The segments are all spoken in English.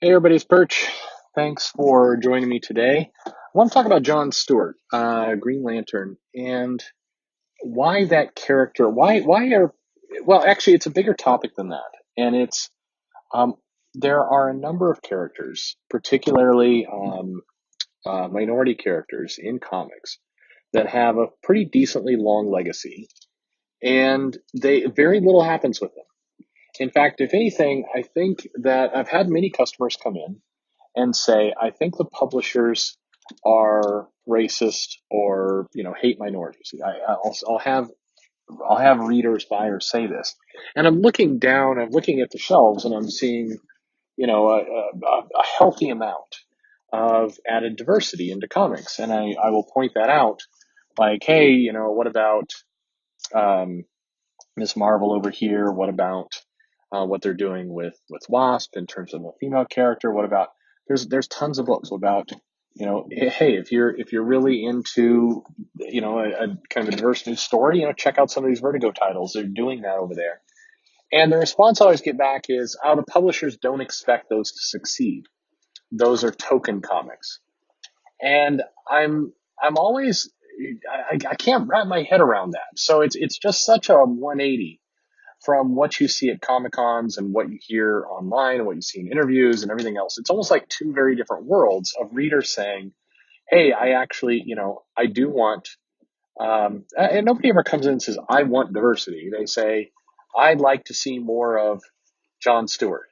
Hey, everybody's Perch. Thanks for joining me today. I want to talk about John Stewart, Green Lantern, and why that character. Well, actually, it's a bigger topic than that, and it's um, there are a number of characters, particularly minority characters in comics, that have a pretty decently long legacy, and they very little happens with them. In fact, if anything, I think that I've had many customers come in and say, I think the publishers are racist or hate minorities. I'll have readers, buyers say this, and I'm looking down, I'm looking at the shelves, and I'm seeing a healthy amount of added diversity into comics, and I will point that out, like, hey, what about um, Miss Marvel over here? What about what they're doing with Wasp in terms of a female character? What about there's tons of books about hey, if you're really into a kind of a diverse new story, check out some of these Vertigo titles. They're doing that over there. And the response I always get back is, oh, the publishers don't expect those to succeed. Those are token comics. And I'm always I can't wrap my head around that. So it's just such a 180 from what you see at Comic Cons and what you hear online and what you see in interviews and everything else. It's almost like two very different worlds of readers saying, hey, I actually, I do want, and nobody ever comes in and says, I want diversity. They say, I'd like to see more of John Stewart.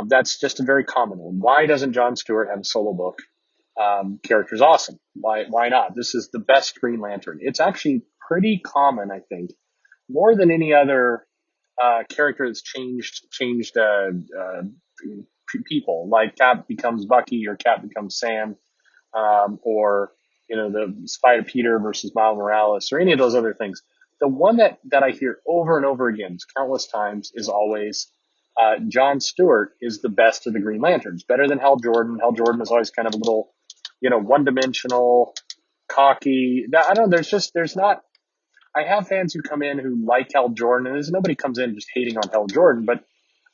That's just a very common one. Why doesn't John Stewart have a solo book? Character's awesome. Why not? This is the best Green Lantern. It's actually pretty common, I think, more than any other character that's changed people. Like Cap becomes Bucky, or Cap becomes Sam, or the Spider Peter versus Miles Morales, or any of those other things. The one that I hear over and over again, countless times, is always John Stewart is the best of the Green Lanterns, better than Hal Jordan. Hal Jordan is always kind of a little, one dimensional, cocky. I don't know. There's not. I have fans who come in who like Hal Jordan, and there's nobody comes in just hating on Hal Jordan, but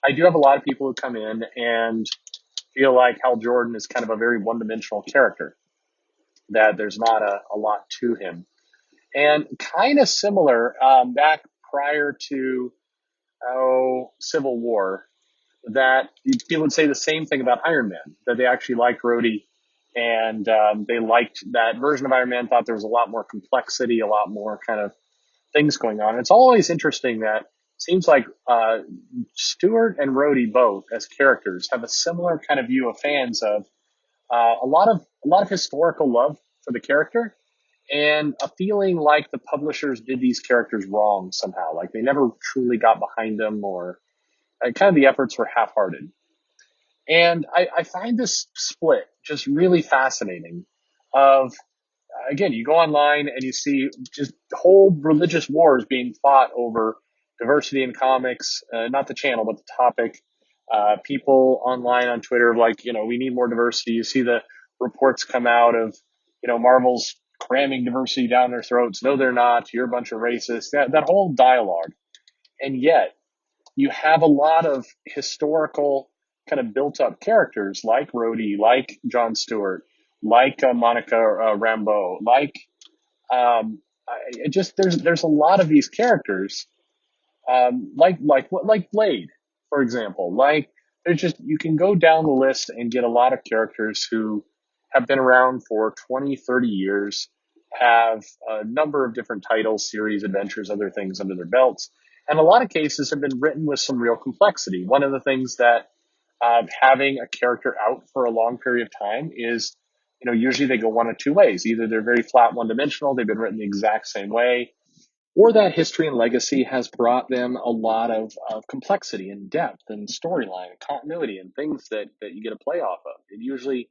I do have a lot of people who come in and feel like Hal Jordan is kind of a very one-dimensional character, that there's not a lot to him. And kind of similar, back prior to Civil War, that people would say the same thing about Iron Man, that they actually liked Rhodey, and they liked that version of Iron Man, thought there was a lot more complexity, a lot more kind of things going on. It's always interesting that it seems like Stewart and Rhodey both, as characters, have a similar kind of view of fans of a lot of historical love for the character, and a feeling like the publishers did these characters wrong somehow, like they never truly got behind them, or kind of the efforts were half-hearted. And I find this split just really fascinating. Of Again, you go online and you see just whole religious wars being fought over diversity in comics, not the channel, but the topic. People online on Twitter, like, we need more diversity. You see the reports come out of, Marvel's cramming diversity down their throats. No, they're not. You're a bunch of racists. That whole dialogue. And yet you have a lot of historical kind of built up characters like Rhodey, like John Stewart, like Monica Rambeau, like there's a lot of these characters, like Blade, for example. Like, there's just, you can go down the list and get a lot of characters who have been around for 20, 30 years, have a number of different titles, series, adventures, other things under their belts, and a lot of cases have been written with some real complexity. One of the things that having a character out for a long period of time is, usually they go one of two ways. Either they're very flat, one dimensional, they've been written the exact same way, or that history and legacy has brought them a lot of complexity and depth and storyline and continuity and things that you get to play off of. It usually,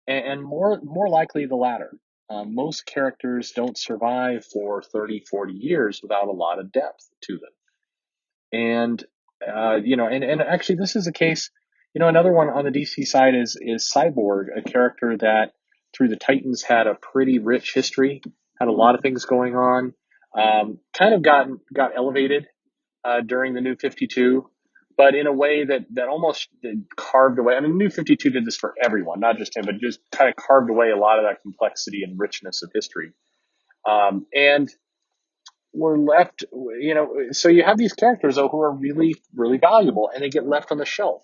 and more likely the latter. Most characters don't survive for 30, 40 years without a lot of depth to them. And, and actually this is a case, another one on the DC side is Cyborg, a character that through the Titans had a pretty rich history, had a lot of things going on, kind of got elevated during the New 52, but in a way that almost carved away. I mean, New 52 did this for everyone, not just him, but just kind of carved away a lot of that complexity and richness of history. And we're left, so you have these characters though who are really, really valuable, and they get left on the shelf.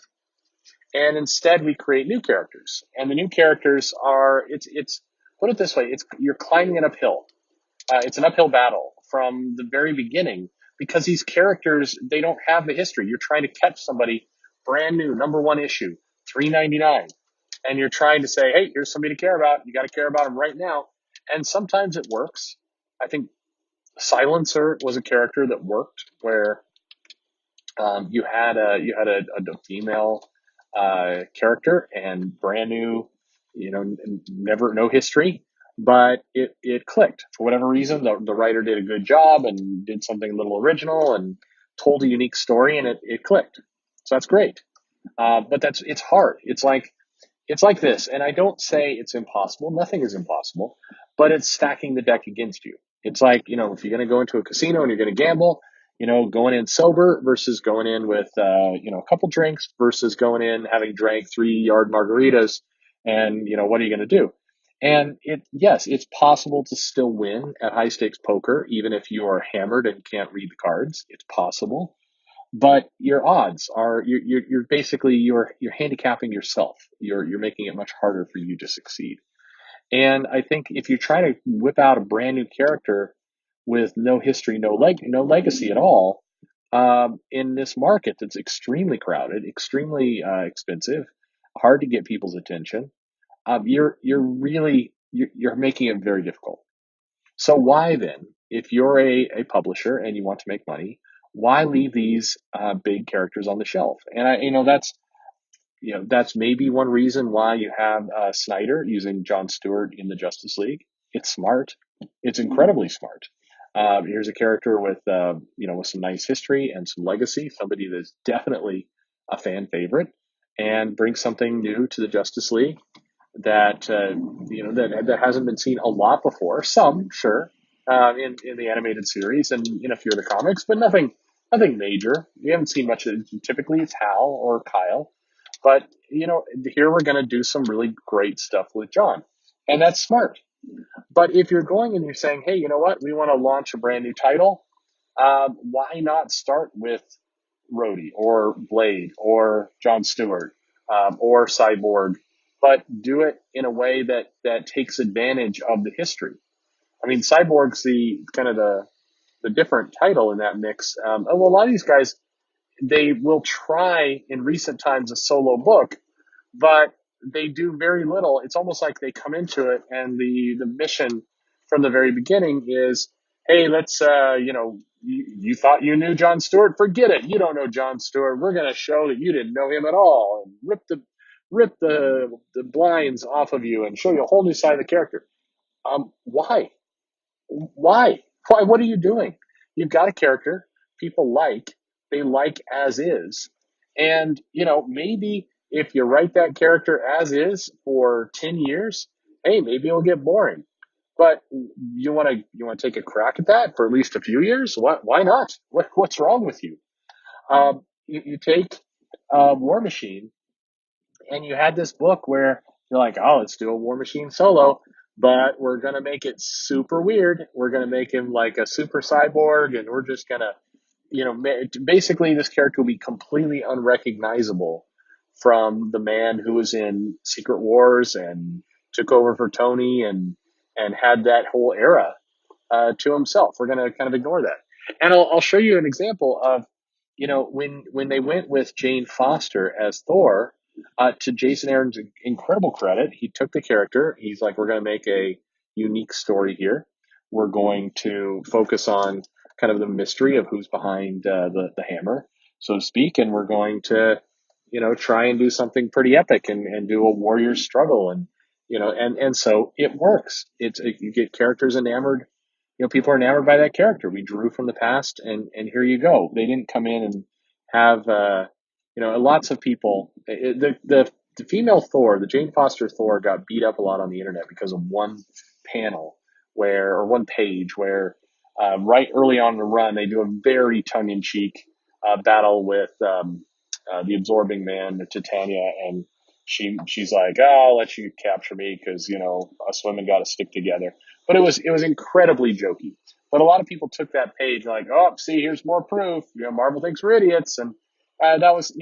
And instead, we create new characters, and the new characters are it's put it this way: it's you're climbing an uphill. It's an uphill battle from the very beginning because these characters, they don't have the history. You're trying to catch somebody brand new, number one issue, $3.99, and you're trying to say, hey, here's somebody to care about. You got to care about them right now. And sometimes it works. I think Silencer was a character that worked where you had a female character and brand new, never no history, but it clicked for whatever reason. The writer did a good job and did something a little original and told a unique story, and it clicked. So that's great. But it's hard. It's like this, and I don't say it's impossible. Nothing is impossible, but it's stacking the deck against you. It's like, if you're going to go into a casino and you're going to gamble, going in sober versus going in with, a couple drinks versus going in having drank 3-yard margaritas. And, what are you going to do? And yes, it's possible to still win at high stakes poker, even if you are hammered and can't read the cards. It's possible, but your odds are you're basically you're handicapping yourself. You're making it much harder for you to succeed. And I think if you try to whip out a brand new character with no history, no legacy at all, in this market that's extremely crowded, extremely expensive, hard to get people's attention, you're making it very difficult. So why then, if you're a publisher and you want to make money, why leave these big characters on the shelf? And that's maybe one reason why you have Snyder using John Stewart in the Justice League. It's smart. It's incredibly smart. Here's a character with some nice history and some legacy, somebody that's definitely a fan favorite, and brings something new to the Justice League that that hasn't been seen a lot before. Some, sure, in the animated series and in a few of the comics, but nothing major. We haven't seen much of it. Typically, it's Hal or Kyle, but here we're going to do some really great stuff with John, and that's smart. But if you're going and you're saying, hey, you know what, we want to launch a brand new title, why not start with Rhodey or Blade or John Stewart or Cyborg, but do it in a way that takes advantage of the history. I mean, Cyborg's the kind of the different title in that mix. Well, a lot of these guys, they will try in recent times a solo book, but they do very little. It's almost like they come into it and the mission from the very beginning is, hey, let's, you thought you knew John Stewart? Forget it. You don't know John Stewart. We're going to show that you didn't know him at all and rip the blinds off of you and show you a whole new side of the character. Why? Why? Why? What are you doing? You've got a character people they like as is. And, maybe if you write that character as is for 10 years, hey, maybe it'll get boring. But you want to take a crack at that for at least a few years? Why not? What's wrong with you? You take War Machine, and you had this book where you're like, oh, let's do a War Machine solo, but we're going to make it super weird. We're going to make him like a super cyborg, and we're just going to, basically this character will be completely unrecognizable from the man who was in Secret Wars and took over for Tony and had that whole era to himself. We're going to kind of ignore that. And I'll show you an example of, when they went with Jane Foster as Thor, to Jason Aaron's incredible credit, he took the character. He's like, we're going to make a unique story here. We're going to focus on kind of the mystery of who's behind the hammer, so to speak. And we're going to, try and do something pretty epic and do a warrior struggle. And so it works. You get characters enamored. People are enamored by that character. We drew from the past, and here you go. They didn't come in and have, lots of people. The female Thor, the Jane Foster Thor, got beat up a lot on the internet because of one panel or one page where, right early on in the run, they do a very tongue in cheek battle with the absorbing man, Titania, and she's like, oh, I'll let you capture me because us women got to stick together. But it was incredibly jokey. But a lot of people took that page like, oh, see, here's more proof. Marvel thinks we're idiots, and that was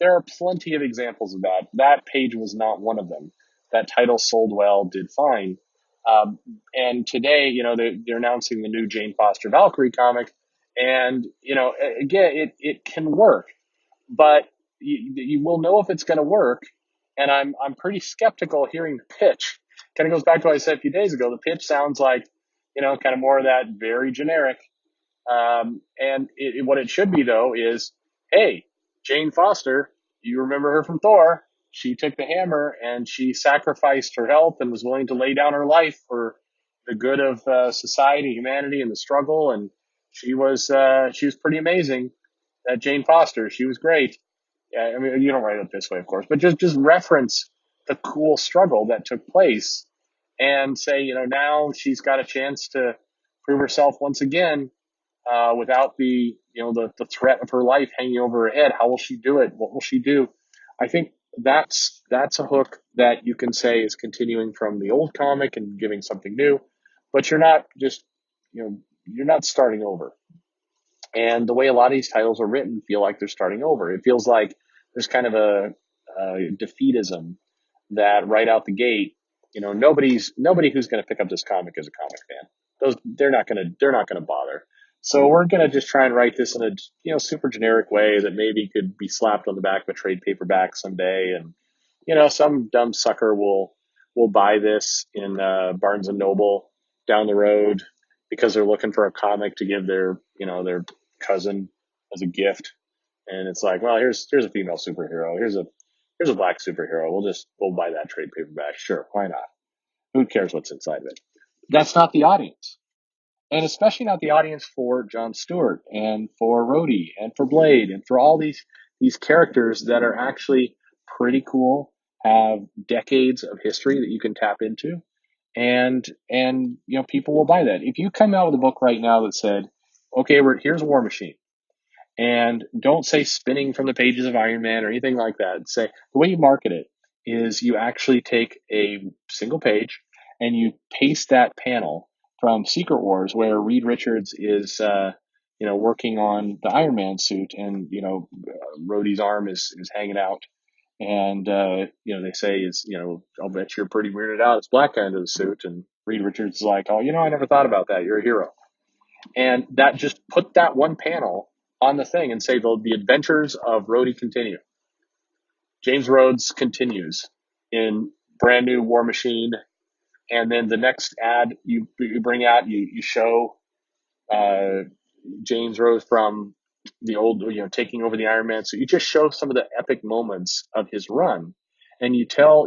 there are plenty of examples of that. That page was not one of them. That title sold well, did fine. And today, they're announcing the new Jane Foster Valkyrie comic, and again, it can work, but you will know if it's going to work. And I'm pretty skeptical hearing the pitch. Kind of goes back to what I said a few days ago. The pitch sounds like kind of more of that very generic. And what it should be though is, hey, Jane Foster, you remember her from Thor? She took the hammer and she sacrificed her health and was willing to lay down her life for the good of society, humanity, and the struggle. And she was pretty amazing. That Jane Foster, she was great. Yeah, I mean, you don't write it this way, of course, but just reference the cool struggle that took place, and say, now she's got a chance to prove herself once again, without the threat of her life hanging over her head. How will she do it? What will she do? I think that's a hook that you can say is continuing from the old comic and giving something new, but you're not just you're not starting over. And the way a lot of these titles are written feel like they're starting over. It feels like there's kind of a defeatism that right out the gate, nobody who's going to pick up this comic is a comic fan. They're not going to bother. So we're going to just try and write this in a super generic way that maybe could be slapped on the back of a trade paperback someday, and some dumb sucker will buy this in Barnes and Noble down the road because they're looking for a comic to give their cousin as a gift. And it's like, well, here's a female superhero. Here's a black superhero. We'll buy that trade paperback. Sure, why not? Who cares what's inside of it? That's not the audience. And especially not the audience for John Stewart and for Rhodey and for Blade and for all these characters that are actually pretty cool, have decades of history that you can tap into, and people will buy that. If you come out with a book right now that said, okay, here's War Machine, and don't say spinning from the pages of Iron Man or anything like that. Say the way you market it is you actually take a single page and you paste that panel from Secret Wars where Reed Richards is, working on the Iron Man suit, and Rhodey's arm is hanging out, and they say I'll bet you're pretty weirded out. It's black guy into the suit, and Reed Richards is like, oh, I never thought about that. You're a hero. And that just put that one panel on the thing and say the adventures of Rhodey continue. James Rhodes continues in brand new War Machine, and then the next ad you bring out, you show James Rhodes from the old, taking over the Iron Man. So you just show some of the epic moments of his run, and you tell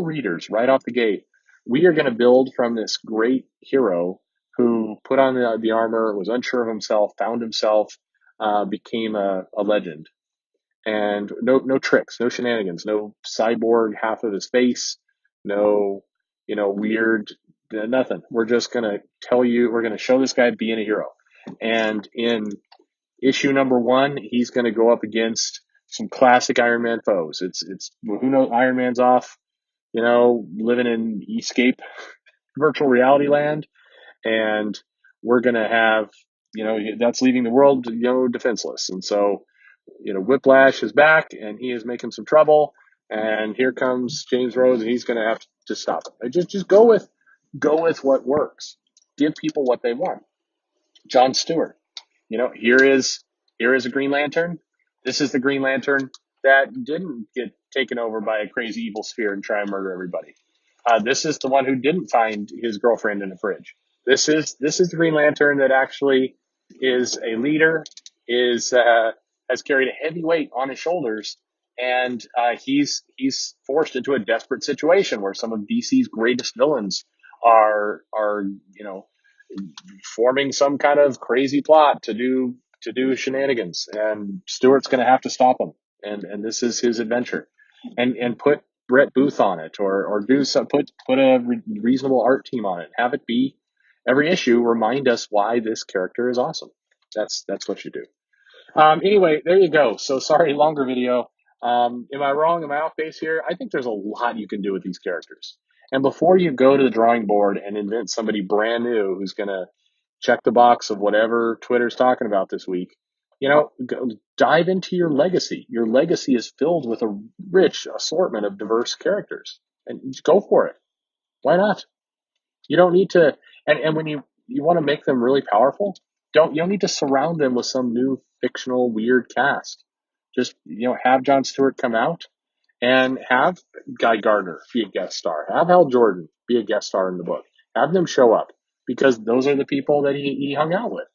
readers right off the gate, we are going to build from this great hero who put on the armor, was unsure of himself, found himself, became a legend. And no tricks, no shenanigans, no cyborg half of his face, no weird nothing. We're just going to tell you, we're going to show this guy being a hero. And in issue number 1, he's going to go up against some classic Iron Man foes. It's who knows, Iron Man's off, living in Escape virtual reality land, and we're going to have, that's leaving the world, defenseless. And so, Whiplash is back and he is making some trouble, and here comes James Rhodes and he's going to have to stop it. Just go with what works. Give people what they want. John Stewart, here is a Green Lantern. This is the Green Lantern that didn't get taken over by a crazy evil sphere and try and murder everybody. This is the one who didn't find his girlfriend in the fridge. This is the Green Lantern that actually is a leader, has carried a heavy weight on his shoulders, and he's forced into a desperate situation where some of DC's greatest villains are forming some kind of crazy plot to do shenanigans, and Stewart's going to have to stop them. And this is his adventure, and put Brett Booth on it, or do some put a reasonable art team on it. Have it be every issue remind us why this character is awesome. That's what you do. Anyway, there you go. So sorry, longer video. Am I wrong? Am I off base here? I think there's a lot you can do with these characters. And before you go to the drawing board and invent somebody brand new who's going to check the box of whatever Twitter's talking about this week, go dive into your legacy. Your legacy is filled with a rich assortment of diverse characters, and just go for it. Why not? You don't need to, and when you want to make them really powerful, you don't need to surround them with some new fictional weird cast. Just have Jon Stewart come out and have Guy Gardner be a guest star. Have Hal Jordan be a guest star in the book. Have them show up because those are the people that he hung out with.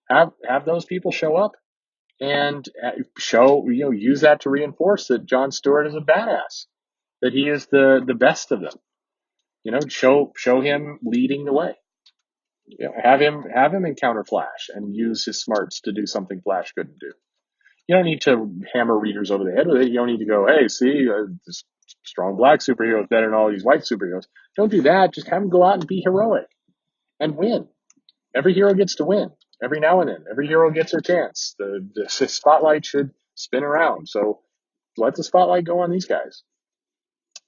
Have those people show up and show use that to reinforce that Jon Stewart is a badass, that he is the best of them. Show him leading the way. Have him encounter Flash and use his smarts to do something Flash couldn't do. You don't need to hammer readers over the head with it. You don't need to go, hey, see, this strong black superhero is better than all these white superheroes. Don't do that. Just have them go out and be heroic and win. Every hero gets to win every now and then. Every hero gets their chance. The spotlight should spin around. So let the spotlight go on these guys.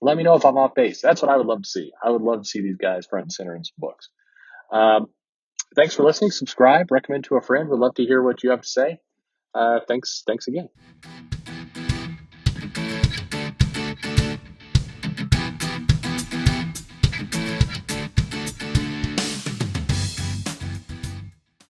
Let me know if I'm off base. That's what I would love to see. I would love to see these guys front and center in some books. Thanks for listening. Subscribe, recommend to a friend. Would love to hear what you have to say. Thanks again.